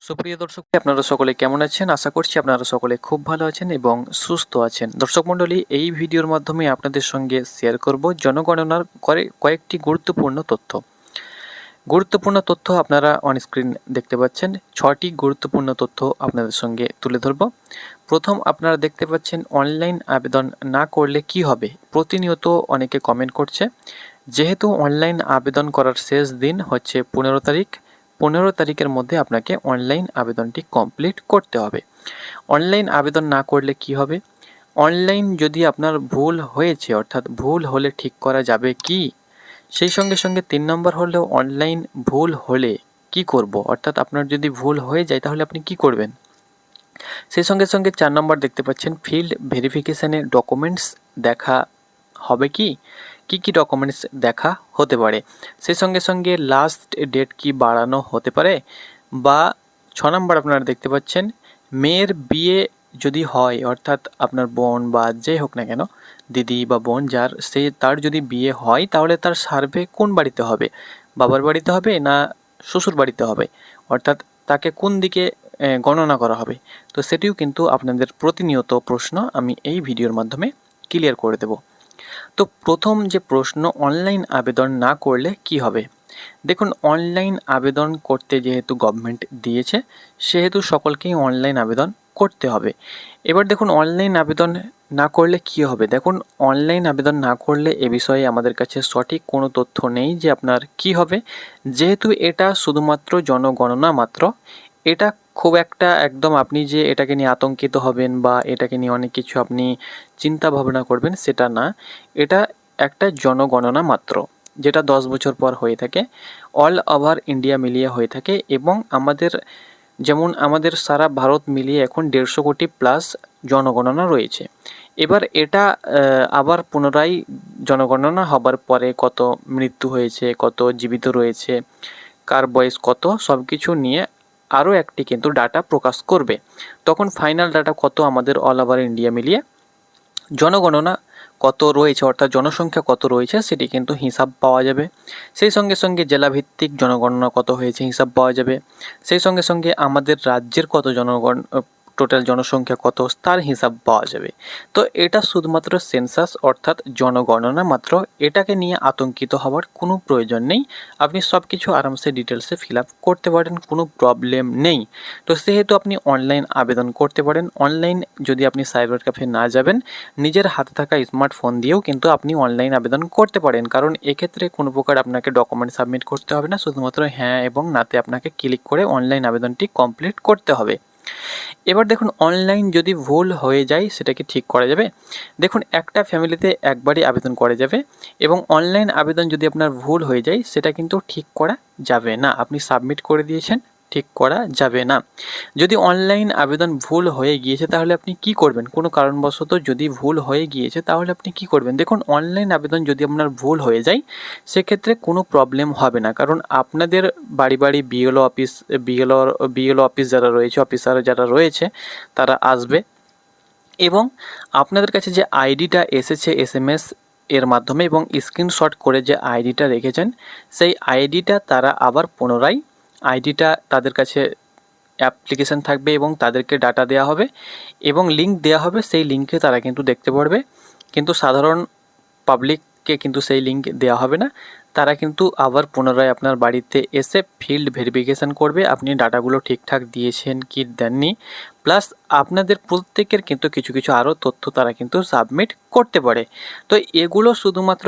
সুপ্রিয় দর্শক, আপনারা সকলে কেমন আছেন? আশা করছি আপনারা সকলে খুব ভালো আছেন এবং সুস্থ আছেন। দর্শক মণ্ডলী, এই ভিডিওর মাধ্যমে আপনাদের সঙ্গে শেয়ার করব জনগণনার কয়েকটি গুরুত্বপূর্ণ তথ্য আপনারা অন স্ক্রিন দেখতে পাচ্ছেন। 6টি গুরুত্বপূর্ণ তথ্য আপনাদের সঙ্গে তুলে ধরব। প্রথম, আপনারা দেখতে পাচ্ছেন অনলাইন আবেদন না করলে কি হবে। প্রতিনিয়ত অনেকে কমেন্ট করছে। যেহেতু অনলাইন আবেদন করার শেষ দিন হচ্ছে 15 তারিখ, 15 তারিখের মধ্যে আপনাকে অনলাইন আবেদনটি কমপ্লিট করতে হবে। অনলাইন আবেদন না করলে কি হবে? অনলাইন যদি আপনার ভুল হয়েছে, অর্থাৎ ভুল হলে ঠিক করা যাবে কি? সেই সঙ্গে সঙ্গে 3 নম্বর হলো অনলাইন ভুল হলে কি করব, অর্থাৎ আপনার যদি ভুল হয়ে যায় তাহলে আপনি কি করবেন। সেই সঙ্গে সঙ্গে 4 নম্বর দেখতে পাচ্ছেন ফিল্ড ভেরিফিকেশানে ডকুমেন্টস দেখা হবে কি? কি ডকুমেন্টস দেখা হতে পারে। সেই সঙ্গে সঙ্গে লাস্ট ডেট কি বাড়ানো হতে পারে, বা 6 নম্বর আপনারা দেখতে পাচ্ছেন মেয়ের বিয়ে যদি হয়, অর্থাৎ আপনার বোন বা যে হোক না কেন, দিদি বা বোন তার যদি বিয়ে হয় তাহলে তার সার্ভে কোন বাড়িতে হবে? বাবার বাড়িতে হবে না শ্বশুর বাড়িতে হবে? অর্থাৎ তাকে কোন দিকে গণনা করা হবে? তো সেটিও কিন্তু আপনাদের প্রতিনিয়ত প্রশ্ন, আমি এই ভিডিওর মাধ্যমে ক্লিয়ার করে দেব। তো প্রথম যে প্রশ্ন, অনলাইন আবেদন না করলে কি হবে। দেখুন, অনলাইন আবেদন করতে যেহেতু গভর্নমেন্ট দিয়েছে, সেহেতু সকলকেই অনলাইন আবেদন করতে হবে। এবার দেখুন, অনলাইন আবেদন না করলে কি হবে। দেখুন, অনলাইন আবেদন না করলে এ বিষয়ে আমাদের কাছে সঠিক কোনো তথ্য নেই যে আপনার কি হবে। যেহেতু এটা শুধুমাত্র জনগণনা মাত্র, এটা খুব একটা একদম আপনি যে এটাকে নিয়ে আতঙ্কিত হবেন বা এটাকে নিয়ে অনেক কিছু আপনি চিন্তা ভাবনা করবেন সেটা না। এটা একটা জনগণনা মাত্র, যেটা 10 বছর পর হয়ে থাকে, অল ওভার ইন্ডিয়া মিলিয়ে হয়ে থাকে, এবং আমাদের সারা ভারত মিলিয়ে এখন 150 কোটি প্লাস জনগণনা রয়েছে। এবার এটা আবার পুনরায় জনগণনা হবার পরে কত মৃত্যু হয়েছে, কত জীবিত রয়েছে, কার বয়স কত, সব কিছু নিয়ে আরও একটি কিন্তু ডাটা প্রকাশ করবে। তখন ফাইনাল ডাটা কত আমাদের অল ওভার ইন্ডিয়া মিলিয়ে জনগণনা কত রয়েছে, অর্থাৎ জনসংখ্যা কত রয়েছে, সেটি কিন্তু হিসাব পাওয়া যাবে। সেই সঙ্গে সঙ্গে জেলাভিত্তিক জনগণনা কত হয়েছে হিসাব পাওয়া যাবে। সেই সঙ্গে সঙ্গে আমাদের রাজ্যের কত টোটাল জনসংখ্যা কত, তার হিসাব পাওয়া যাবে। তো এটা শুধুমাত্র সেন্সাস, অর্থাৎ জনগণনা মাত্র। এটাকে নিয়ে আতঙ্কিত হওয়ার কোনো প্রয়োজন নেই। আপনি সব কিছু আরামসে ডিটেলসে ফিল আপ করতে পারেন, কোনো প্রবলেম নেই। তো সেহেতু আপনি অনলাইন আবেদন করতে পারেন। অনলাইন যদি আপনি সাইবার ক্যাফে না যাবেন, নিজের হাতে থাকা স্মার্টফোন দিয়েও কিন্তু আপনি অনলাইন আবেদন করতে পারেন। কারণ এক্ষেত্রে কোনো প্রকার আপনাকে ডকুমেন্ট সাবমিট করতে হবে না, শুধুমাত্র হ্যাঁ এবং নাতে আপনাকে ক্লিক করে অনলাইন আবেদনটি কমপ্লিট করতে হবে। এবার দেখুন, অনলাইন যদি ভুল হয়ে যায় সেটা কি ঠিক করা যাবে। দেখুন, একটা ফ্যামিলিতে একবারই আবেদন করা যাবে, এবং অনলাইন আবেদন যদি আপনার ভুল হয়ে যায় সেটা কিন্তু ঠিক করা যাবে না। আপনি সাবমিট করে দিয়েছেন, ঠিক করা যাবে না। যদি অনলাইন আবেদন ভুল হয়ে গিয়েছে তাহলে আপনি কি করবেন। কোনো কারণবশত যদি ভুল হয়ে গিয়েছে তাহলে আপনি কি করবেন। দেখুন, অনলাইন আবেদন যদি আপনার ভুল হয়ে যায় সেক্ষেত্রে কোনো প্রবলেম হবে না, কারণ আপনাদের বাড়ি বাড়ি বিএলও অফিস যারা রয়েছে, অফিসার যারা রয়েছে, তারা আসবে এবং আপনাদের কাছে যে আইডিটা এসেছে এসএমএস এর মাধ্যমে এবং স্ক্রিনশট করে যে আইডিটা রেখেছেন, সেই আইডিটা তারা আবার পুনরায় আইডিটা তাদের কাছে অ্যাপ্লিকেশান থাকবে এবং তাদেরকে ডাটা দেওয়া হবে এবং লিঙ্ক দেওয়া হবে। সেই লিঙ্কে তারা কিন্তু দেখতে পারবে, কিন্তু সাধারণ পাবলিককে কিন্তু সেই লিঙ্ক দেওয়া হবে না। তারা কিন্তু আবার পুনরায় আপনার বাড়িতে এসে ফিল্ড ভেরিফিকেশান করবে আপনি ডাটাগুলো ঠিকঠাক দিয়েছেন কি দেননি, প্লাস আপনাদের প্রত্যেকের কিন্তু কিছু কিছু আরও তথ্য তারা কিন্তু সাবমিট করতে পারে। তো এগুলো শুধুমাত্র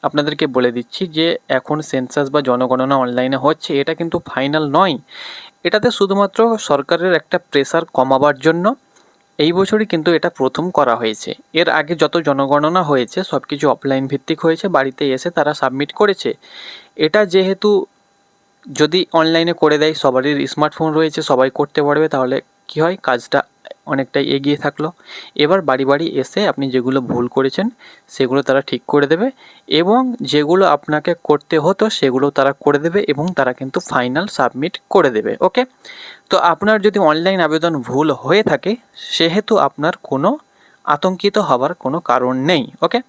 আপনাদেরকে বলে দিচ্ছি যে এখন সেন্সাস বা জনগণনা অনলাইনে হচ্ছে, এটা কিন্তু ফাইনাল নয়। এটাতে শুধুমাত্র সরকারের একটা প্রেসার কমাবার জন্য এই বছরই কিন্তু এটা প্রথম করা হয়েছে। এর আগে যত জনগণনা হয়েছে সব কিছু অফলাইন ভিত্তিক হয়েছে, বাড়িতে এসে তারা সাবমিট করেছে। এটা যেহেতু যদি অনলাইনে করে দেয়, সবারই স্মার্টফোন রয়েছে, সবাই করতে পারবে, তাহলে কি হয়, কাজটা অনেকটাই এগিয়ে থাকলো। এবার বাড়ি বাড়ি এসে আপনি যেগুলো ভুল করেছেন সেগুলো তারা ঠিক করে দেবে, এবং যেগুলো আপনাকে করতে হতো সেগুলো তারা করে দেবে, এবং তারা কিন্তু ফাইনাল সাবমিট করে দেবে। ওকে, তো আপনার যদি অনলাইন আবেদন ভুল হয়ে থাকে সেহেতু আপনার কোনো আতঙ্কিত হবার কোনো কারণ নেই। ওকে,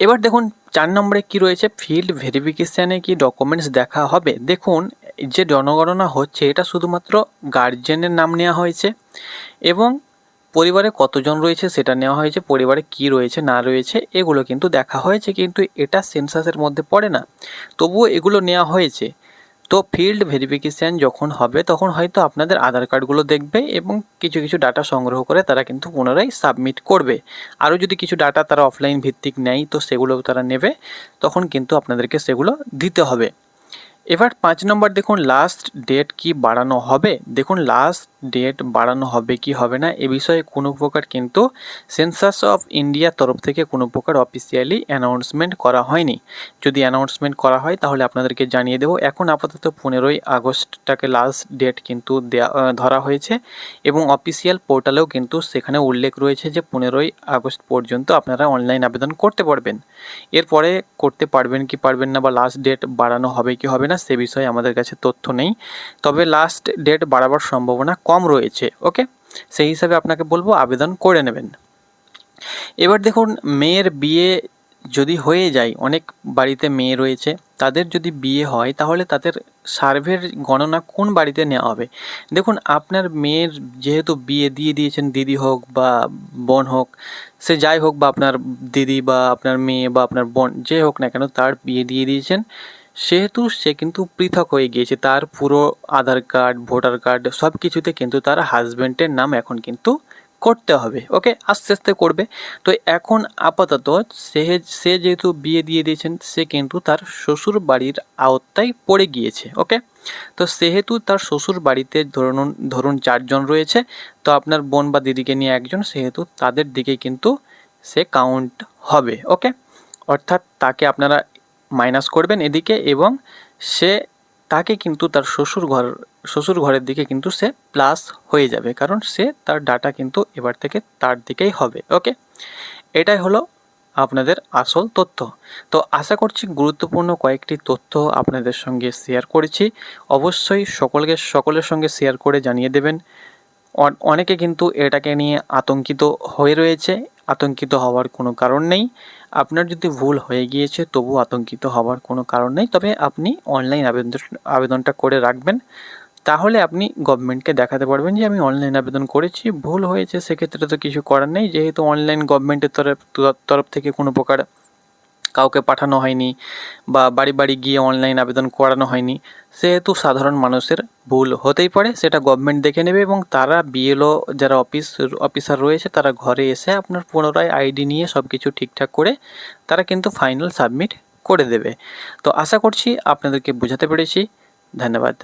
এবার দেখুন 4 নম্বরে কি রয়েছে, ফিল্ড ভেরিফিকেশানে কি ডকুমেন্টস দেখা হবে। দেখুন, যে জনগণনা হচ্ছে এটা শুধুমাত্র গার্জেনের নাম নেওয়া হয়েছে এবং পরিবারে কতজন রয়েছে সেটা নেওয়া হয়েছে, পরিবারে কি রয়েছে না রয়েছে এগুলো কিন্তু দেখা হয়েছে, কিন্তু এটা সেন্সাসের মধ্যে পড়ে না, তবুও এগুলো নেওয়া হয়েছে। তো ফিল্ড ভেরিফিকেশান যখন হবে তখন হয়তো আপনাদের আধার কার্ডগুলো দেখবে এবং কিছু কিছু ডাটা সংগ্রহ করে তারা কিন্তু পুনরায় সাবমিট করবে। আরও যদি কিছু ডাটা তারা অফলাইন ভিত্তিক নেয় তো সেগুলো তারা নেবে, তখন কিন্তু আপনাদেরকে সেগুলো দিতে হবে। এবার 5 নম্বর দেখুন, লাস্ট ডেট কি বাড়ানো হবে। দেখুন লাস্ট ডেট বাড়ানো হবে কি হবে না এ বিষয়ে কোনো প্রকার কিন্তু সেন্সাস অফ ইন্ডিয়ার তরফ থেকে কোনো প্রকার অফিসিয়ালি অ্যানাউন্সমেন্ট করা হয়নি। যদি অ্যানাউন্সমেন্ট করা হয় তাহলে আপনাদেরকে জানিয়ে দেবো। এখন আপাতত 15ই আগস্টটাকে লাস্ট ডেট কিন্তু ধরা হয়েছে এবং অফিসিয়াল পোর্টালেও কিন্তু সেখানে উল্লেখ রয়েছে যে 15ই আগস্ট পর্যন্ত আপনারা অনলাইন আবেদন করতে পারবেন। এরপরে করতে পারবেন কি পারবেন না বা লাস্ট ডেট বাড়ানো হবে কি হবে না সে বিষয়ে আমাদের কাছে তথ্য নেই, তবে লাস্ট ডেট বাড়াবার সম্ভাবনা কম রয়েছে। ওকে, সেই হিসাবে আপনাকে বলবো আবেদন করে নেবেন। এবার দেখুন, মেয়ের বিয়ে যদি হয়ে যায়, অনেক বাড়িতে মেয়ে রয়েছে, তাদের যদি বিয়ে হয় তাহলে তাদের সার্ভের গণনা কোন বাড়িতে নেওয়া হবে। দেখুন আপনার মেয়ের যেহেতু বিয়ে দিয়ে দিয়েছেন, দিদি হোক বা বোন হোক, সে যাই হোক, বা আপনার দিদি বা আপনার মেয়ে বা আপনার বোন যে হোক না কেন তার বিয়ে দিয়ে দিয়েছেন, সেহেতু সে কিন্তু পৃথক হয়ে গিয়েছে। তার পুরো আধার কার্ড, ভোটার কার্ড সব কিছুতে কিন্তু তার হাজব্যান্ডের নাম এখন কিন্তু করতে হবে। ওকে, আস্তে আস্তে করবে। তো এখন আপাতত সে যেহেতু বিয়ে দিয়ে দিয়েছেন, সে কিন্তু তার শ্বশুর বাড়ির আওতায় পড়ে গিয়েছে। ওকে, তো সেহেতু তার শ্বশুর বাড়িতে ধরুন 4 জন রয়েছে, তো আপনার বোন বা দিদিকে নিয়ে একজন, সেহেতু তাদের দিকে কিন্তু সে কাউন্ট হবে। ওকে, অর্থাৎ তাকে আপনারা মাইনাস করবেন এদিকে এবং তাকে কিন্তু তার শ্বশুর ঘরের দিকে কিন্তু সে প্লাস হয়ে যাবে, কারণ তার ডাটা কিন্তু এবার থেকে তার দিকেই হবে। ওকে, এটাই হলো আপনাদের আসল তথ্য। তো আশা করছি গুরুত্বপূর্ণ কয়েকটি তথ্য আপনাদের সঙ্গে শেয়ার করেছি। অবশ্যই সকলের সঙ্গে শেয়ার করে জানিয়ে দেবেন। অনেকে কিন্তু এটাকে নিয়ে আতঙ্কিত হয়ে রয়েছে, আতঙ্কিত হওয়ার কোনো কারণ নেই। আপনার যদি ভুল হয়ে গিয়েছে তবু আতঙ্কিত হওয়ার কোনো কারণ নেই, তবে আপনি অনলাইন আবেদনটা করে রাখবেন, তাহলে আপনি গভর্নমেন্টকে দেখাতে পারবেন যে আমি অনলাইন আবেদন করেছি, ভুল হয়েছে, সেক্ষেত্রে তো কিছু করার নেই, যেহেতু অনলাইন গভর্নমেন্টের তরফ থেকে কোনো প্রকার কাউকে পাঠানো হয়নি বা বাড়ি বাড়ি গিয়ে অনলাইন আবেদন করানো হয়নি, সেহেতু সাধারণ মানুষের ভুল হতেই পারে, সেটা গভর্নমেন্ট দেখে নেবে এবং তারা বিএলও যারা অফিসার রয়েছে তারা ঘরে এসে আপনার পুনরায় আইডি নিয়ে সব কিছু ঠিকঠাক করে তারা কিন্তু ফাইনাল সাবমিট করে দেবে। তো আশা করছি আপনাদেরকে বোঝাতে পেরেছি। ধন্যবাদ।